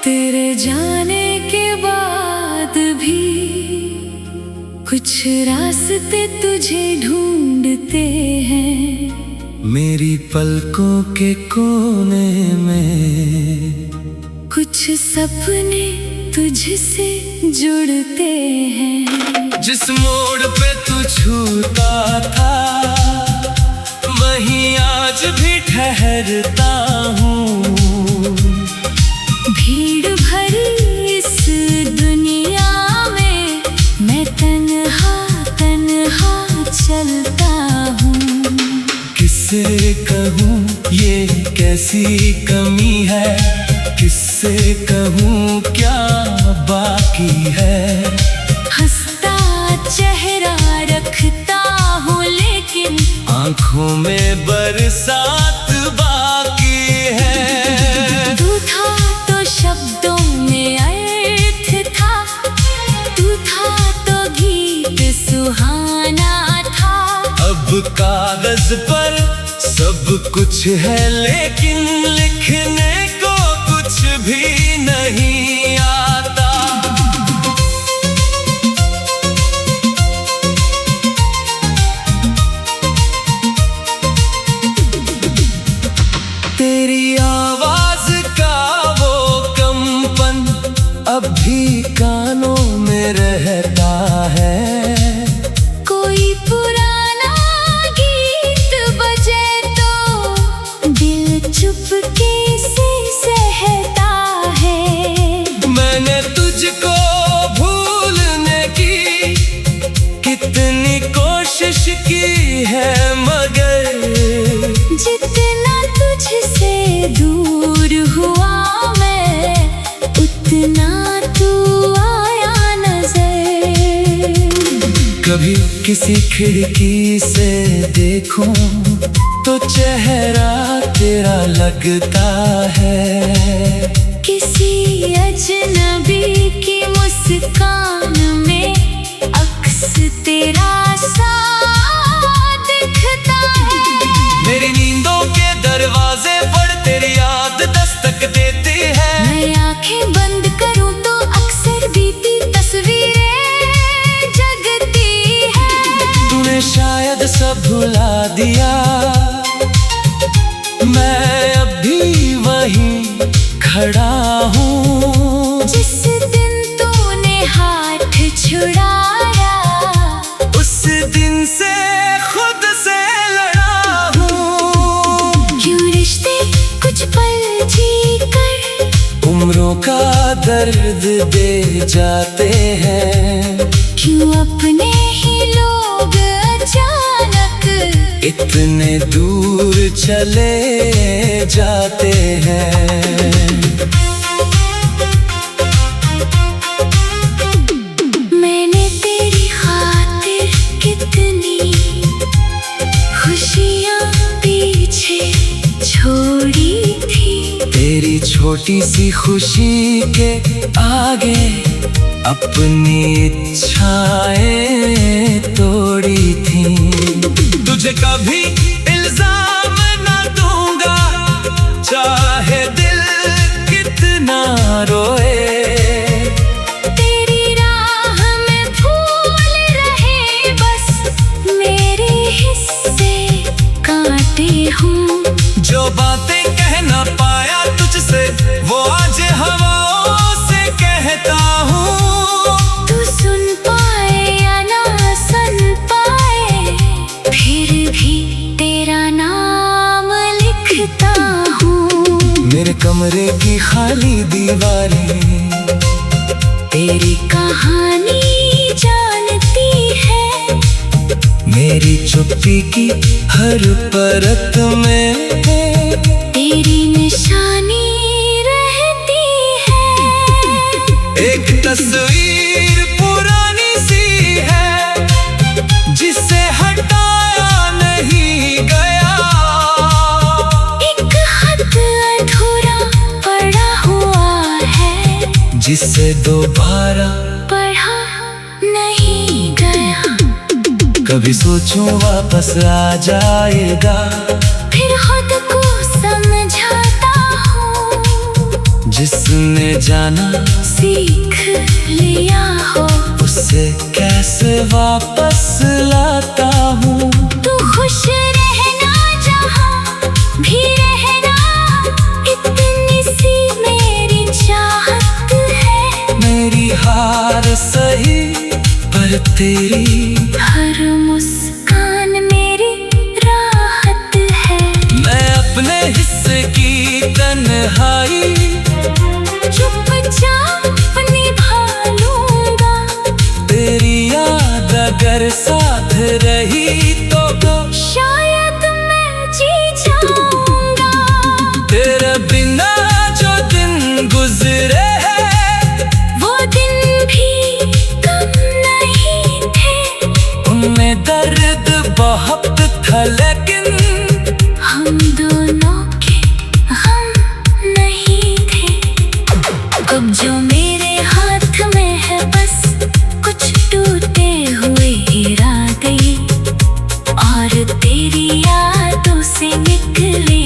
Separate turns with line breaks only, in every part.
तेरे जाने के बाद भी कुछ रास्ते तुझे ढूंढते हैं।
मेरी पलकों के कोने में
कुछ सपने तुझसे जुड़ते हैं।
जिस मोड़ पे तू छूता था वहीं आज भी ठहरता हूँ।
भीड़ भरी इस दुनिया में मैं तन्हा तन्हा चलता हूँ।
किससे कहूँ ये कैसी कमी है, किससे कहूँ क्या बाकी है।
हंसता चेहरा रखता हूँ लेकिन
आँखों में बरसात बाकी है।
तू था तो शब्दों में अर्थ था, तू था तो गीत सुहाना था।
अब कागज पर सब कुछ है लेकिन लिखने को कुछ भी नहीं आता। तेरी आवाज का वो कंपन अब भी कानों में रहता है।
कोई पुराना गीत बजे तो दिल चुपके से सहता है।
मैंने तुझको भूलने की कितनी कोशिश की है मगर
जितना तुझसे दूर हुआ मैं उतना तू आया नजर।
कभी किसी खिड़की से देखूं तो चेहरा तेरा लगता है।
किसी अजनबी की मुस्कान में अक्स तेरा सा दिखता है।
मेरी नींदों के दरवाजे पर तेरी याद दस्तक देती है।
मैं आंखें बंद करूं तो अक्सर बीती तस्वीरें जगती है।
तूने शायद सब भुला दिया, मैं अब भी वहीं खड़ा हूँ।
जिस दिन तूने हाथ छुड़ाया
उस दिन से खुद से लड़ा हूँ।
क्यों रिश्ते कुछ पल जी कर
उम्रों का दर्द दे जाते हैं।
क्यों अपने ही लोग अचानक
इतने दूर चले जाते हैं।
मैंने तेरी खातिर कितनी खुशियाँ पीछे छोड़ी थी।
तेरी छोटी सी खुशी के आगे अपनी इच्छाएं तोड़ी थी। तुझे कभी इल्जाम ना दूंगा चाहे दिल कितना रोए।
तेरी राह में फूल रहे बस मेरे हिस्से कांटे हूँ।
जो बातें कह ना पाया तुझसे वो आज हवाओं से कहता हूँ।
तू सुन पाए या ना सुन पाए फिर भी तेरा नाम लिखता हूँ।
मेरे कमरे की खाली दीवारें तेरी
कहानी जानती है।
मेरी चुप्पी की हर परत में
तेरी निशानी रहती है।
एक तस्वीर पुरानी सी है जिसे हटाया नहीं गया।
एक खत अधूरा पड़ा हुआ है
जिसे दोबारा
पढ़ा नहीं गया।
कभी सोचूं वापस आ जाएगा,
फिर खुद को समझाता हूँ।
जिसने जाना
सीख लिया हो
उसे कैसे वापस लाता हूँ।
तू खुश रहना जहाँ भी रहना, इतनी सी मेरी चाहत है।
मेरी हार सही पर तेरी
हर मुस्कान मेरी राहत है।
मैं अपने हिस्से की तन्हाई
चुपचाप निभा लूंगा।
तेरी याद अगर साथ रही तो
शायद मैं जी जाऊंगा।
तेरे बिना जो दिन गुजरे
वो दिन भी कम नहीं थे।
उनमें दर्द बहुत था लेकिन
हम दोनों के हम नहीं थे। अब जो मेरे हाथ में है बस कुछ टूटे हुए इरादे, और तेरी यादों से निकले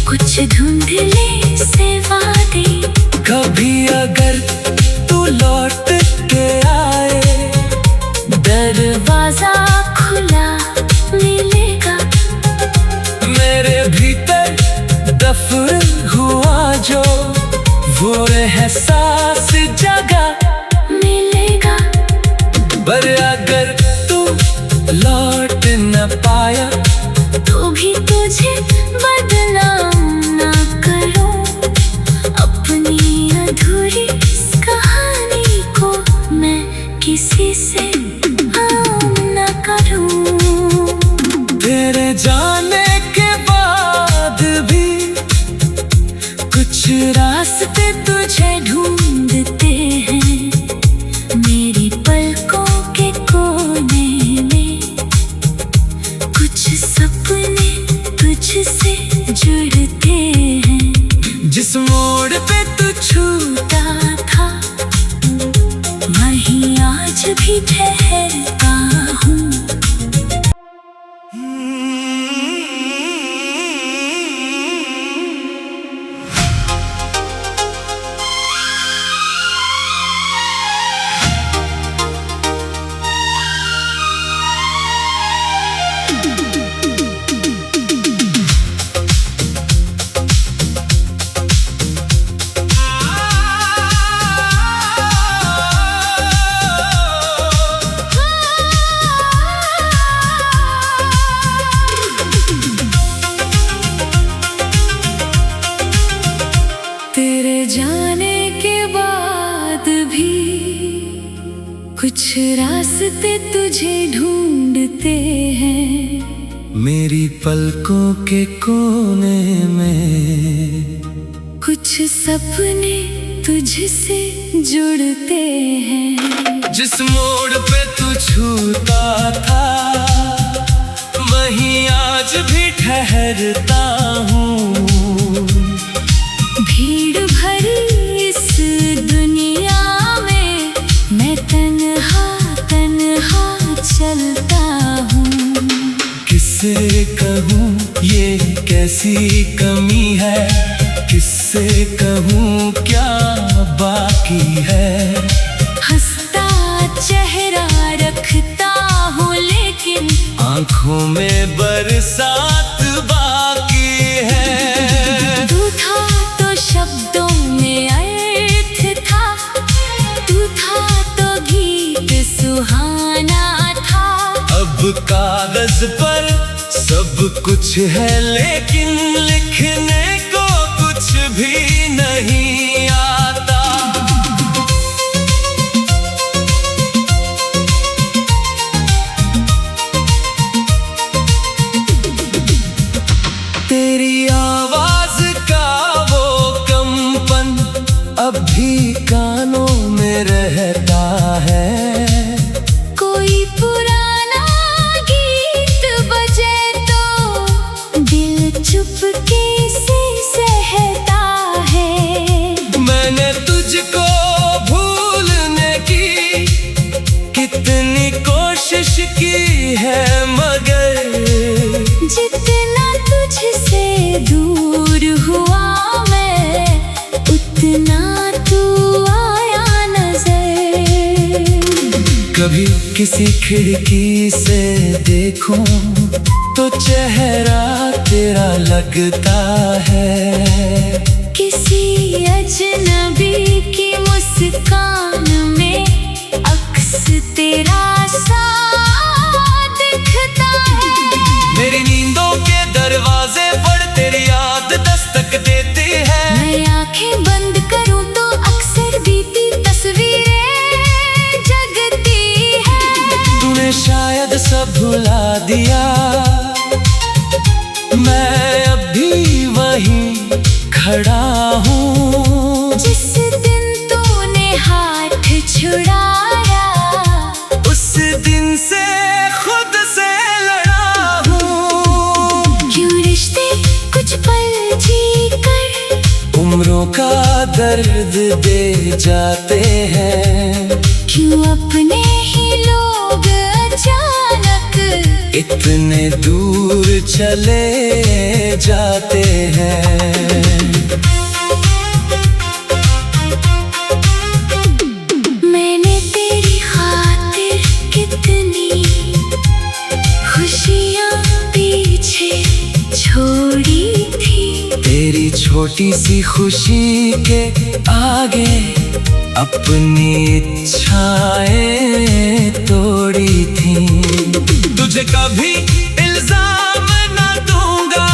कुछ धुंधले से वादे।
कभी अगर तू लौट के आए
दरवाजा खुला मिलेगा।
मेरे भीतर दफन हुआ जो वो एहसास जगह
मिलेगा।
पर अगर तू लौट न पाया
तो भी तुझे बदनाम ना करो। अपनी अधूरी इस कहानी को मैं किसी से आम ना करूं।
तेरे जाने के बाद भी कुछ रास्ते तुझे ढूंढते हैं। मेरी पलकों के कोने में कुछ सपने तुझसे जुड़ते हैं। जिस मोड़ पे तू
छूटा था वहीं आज भी ठहरता हूँ। तेरे जाने के बाद भी कुछ रास्ते तुझे ढूंढते हैं।
मेरी पलकों के कोने में
कुछ सपने तुझसे जुड़ते हैं।
जिस मोड़ पे तू छूता था वहीं आज भी ठहरता हूँ।
भीड़ भरी इस दुनिया में मैं तन्हा तन्हा चलता हूँ।
किससे कहूँ ये कैसी कमी है, किससे कहूँ क्या बाकी है।
हंसता चेहरा रखता हूँ लेकिन
आँखों में बरसात बाकी है।
तू था तो शब्दों में अर्थ था, तू था तो गीत सुहाना था।
अब कागज पर सब कुछ है लेकिन लिखने को कुछ भी नहीं आता।
दूर हुआ मैं, उतना तू आया नजर।
कभी किसी खिड़की से देखूं तो चेहरा तेरा लगता है।
किसी अजनबी की मुस्कान में अक्स तेरा सा दिखता है।
मेरी नींदों के दरवाजे पर तेरी याद दस्तक देती है।
मैं आंखें बंद करूं तो अक्सर बीती तस्वीरें जगती है।
तूने शायद सब भुला दिया, मैं अब भी वहीं खड़ा हूँ।
जिस दिन तूने हाथ छुड़ाया,
उस दिन से खुद से लड़ा हूँ।
क्यों रिश्ते कुछ पल जी कर
उम्रों का दर्द दे जाते हैं।
क्यों अपने ही लोग अचानक
इतने दूर चले जाते हैं।
मैंने तेरी खातिर कितनी खुशियाँ पीछे छोड़ी थी।
तेरी छोटी सी खुशी के आगे अपनी इच्छाएं तोड़ी थी। तुझे कभी इल्जाम ना दूंगा,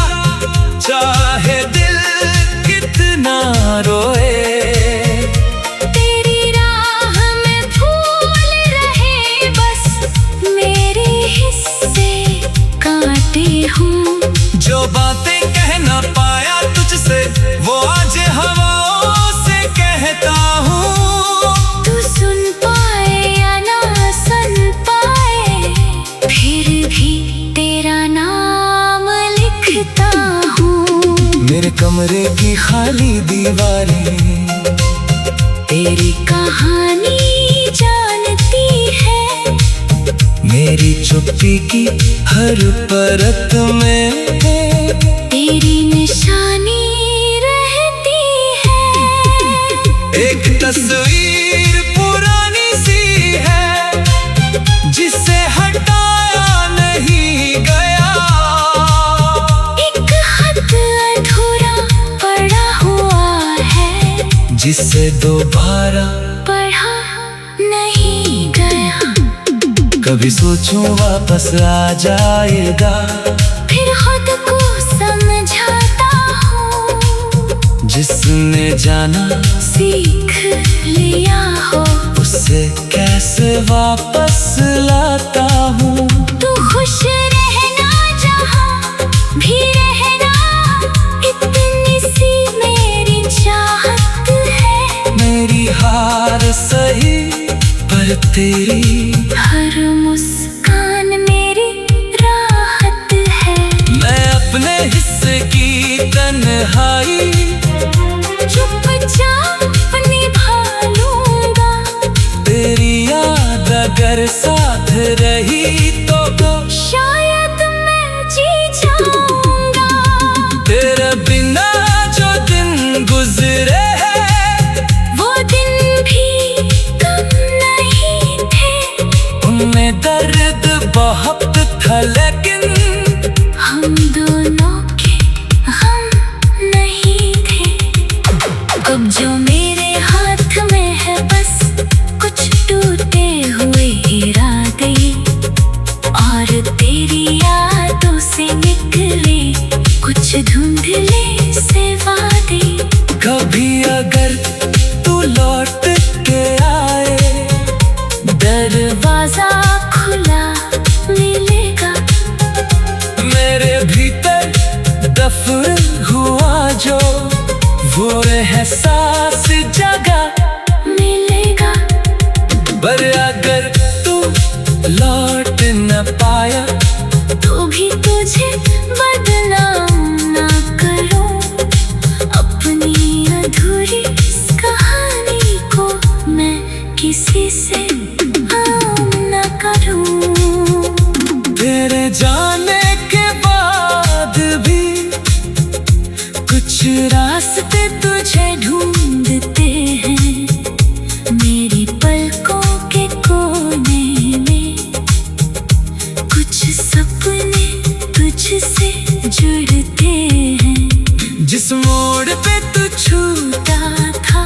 चाहे दिल कितना रोए।
तेरी राह में फूल रहे, बस मेरे हिस्से कांटे हूँ।
जो बातें कह ना पाया तुझसे, वो आज हवाओं से कहता हूँ।
तू सुन पाए या ना सुन पाए, फिर भी तेरा नाम लिखता हूँ।
मेरे कमरे की खाली दीवारें
तेरी कहानी जानती है।
मेरी चुप्पी की हर परत में
तेरी निशानी रहती है।
एक तस्वीर पुरानी सी है, जिसे हटाया नहीं गया।
एक खत अधूरा पड़ा हुआ है,
जिसे दोबारा
पढ़ा नहीं गया।
कभी सोचूं वापस आ जाएगा,
फिर खुद को समझाता हूँ।
जिसने जाना
सीख लिया हो,
उसे कैसे वापस लाता हूँ।
तू खुश रहना जहाँ भी रहना, इतनी सी मेरी चाहत है।
मेरी हार सही पर तेरी
हर मुस्कान मेरी राहत है।
मैं अपने हिस्से की तन्हाई
चुपचाप निभा लूंगा।
तेरी याद अगर साथ रही तो
शायद मैं जी जाऊंगा।
तेरे बिना जो दिन गुजरे
वो दिन भी कम नहीं थे।
उनमें दर्द बहुत था, लेकिन
हम दोनों के हम नहीं थे। अब जो मेरे हाथ में है, बस कुछ टूटे हुए इरादे, और तेरी यादों से निकले कुछ धुंधले से वादे।
कभी अगर तू लौट के आए,
दरवाजा खुला मिलेगा।
मेरे भीतर दफन हुआ जो, वो एहसास जगा
मिलेगा।
पर अगर तू लौट न पाया,
तो भी तुझे बदनाम ना करो। अपनी अधूरी इस कहानी को मैं किसी से आम ना करूं।
तेरे जाने के बाद भी
छूता था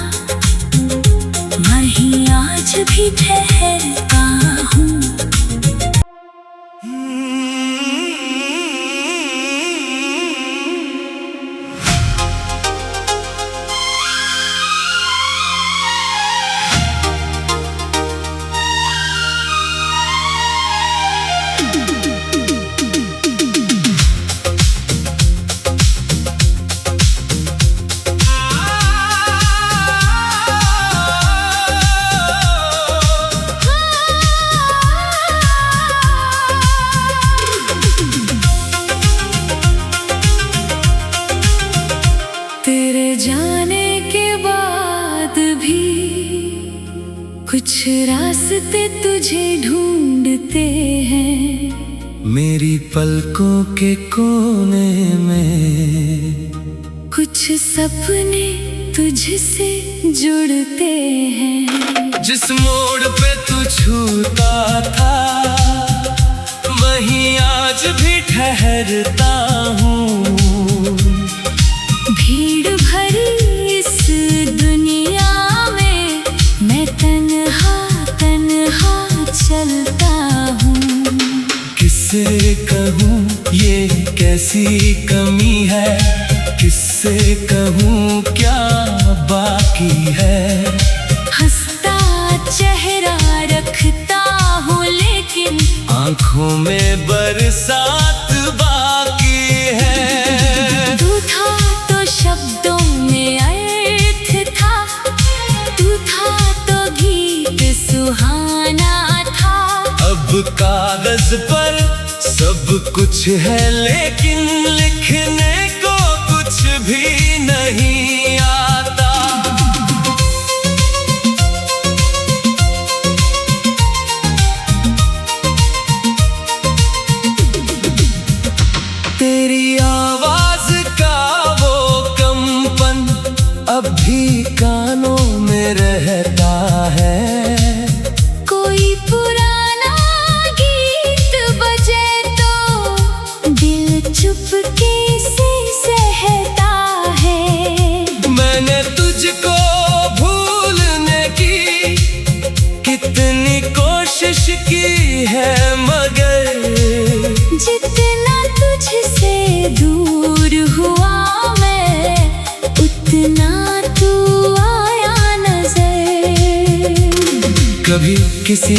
वहीं आज भी ठहरता हूँ। तेरे जाने के बाद भी कुछ रास्ते तुझे ढूंढते हैं।
मेरी पलकों के कोने में
कुछ सपने तुझसे जुड़ते हैं।
जिस मोड़ पे तू छूता था वहीं आज भी ठहरता हूँ।
भीड़ भरी इस दुनिया में मैं तन्हा तन्हा चलता हूँ।
किससे कहूँ ये कैसी कमी है, किससे कहूँ क्या बाकी है।
हंसता चेहरा रखता हूँ लेकिन
आँखों में बरसात बाकी है।
तू था तो शब्दों में अर्थ था, तू था तो गीत सुहाना था।
अब कागज पर सब कुछ है लेकिन लिखने को कुछ भी नहीं आता। तेरी आवाज का वो कंपन अब भी कानों में रहता है।
कोई पुराना गीत बजे तो दिल चुपके से सहता है।
मैंने तुझको भूलने की कितनी कोशिश की है मगर
जितना तुझसे दूर हुआ मैं उतना तू आया नजर।
कभी किसी